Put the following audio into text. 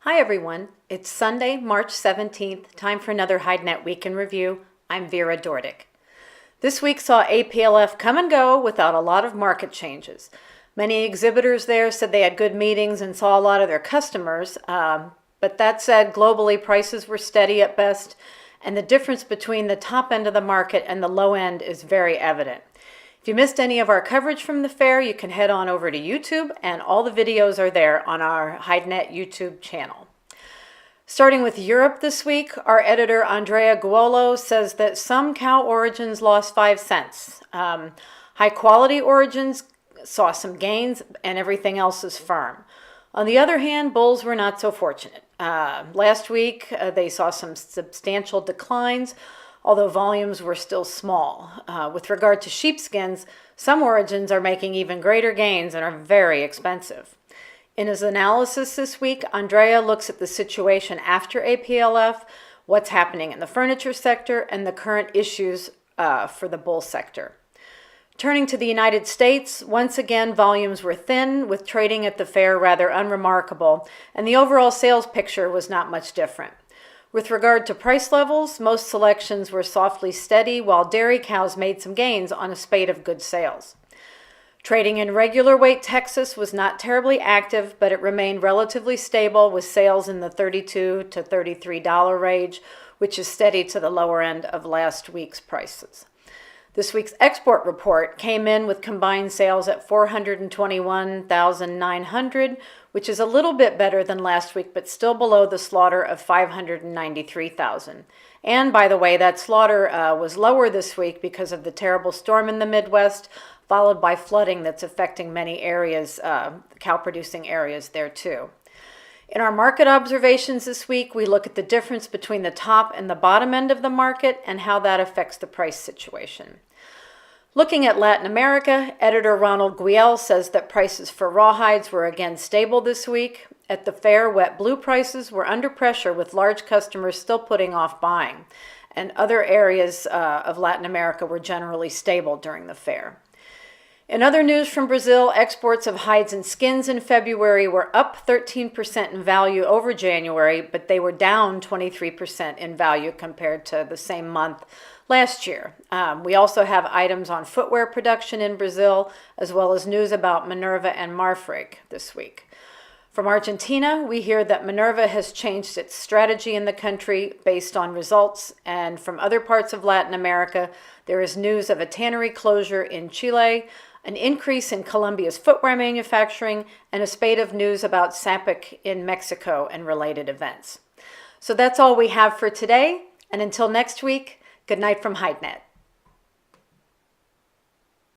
Hi everyone, it's Sunday, March 17th, time for another HideNet Week in Review. I'm Vera Dordick. This week saw APLF come and go without a lot of market changes. Many exhibitors there said they had good meetings and saw a lot of their customers, but that said, globally prices were steady at best, and the difference between the top end of the market and the low end is very evident. If you missed any of our coverage from the fair, you can head on over to YouTube, and all the videos are there on our HideNet YouTube channel. Starting with Europe this week, our editor Andrea Guolo says that some cow origins lost 5 cents. High-quality origins saw some gains, and everything else is firm. On the other hand, bulls were not so fortunate. Last week, they saw some substantial declines, although volumes were still small. With regard to sheepskins, some origins are making even greater gains and are very expensive. In his analysis this week, Andrea looks at the situation after APLF, what's happening in the furniture sector, and the current issues for the bull sector. Turning to the United States, once again, volumes were thin, with trading at the fair rather unremarkable, and the overall sales picture was not much different. With regard to price levels, most selections were softly steady, while dairy cows made some gains on a spate of good sales. Trading in regular weight Texas was not terribly active, but it remained relatively stable with sales in the $32 to $33 range, which is steady to the lower end of last week's prices. This week's export report came in with combined sales at 421,900, which is a little bit better than last week, but still below the slaughter of 593,000. And by the way, that slaughter was lower this week because of the terrible storm in the Midwest, followed by flooding that's affecting many areas, cow-producing areas there too. In our market observations this week, we look at the difference between the top and the bottom end of the market and how that affects the price situation. Looking at Latin America, editor Ronald Guiel says that prices for rawhides were again stable this week. At the fair, wet blue prices were under pressure with large customers still putting off buying, and other areas of Latin America were generally stable during the fair. In other news from Brazil, exports of hides and skins in February were up 13% in value over January, but they were down 23% in value compared to the same month last year. We also have items on footwear production in Brazil, as well as news about Minerva and Marfrig this week. From Argentina, we hear that Minerva has changed its strategy in the country based on results, and from other parts of Latin America, there is news of a tannery closure in Chile, an increase in Colombia's footwear manufacturing, and a spate of news about SAPIC in Mexico and related events. So that's all we have for today, and until next week, good night from HideNet.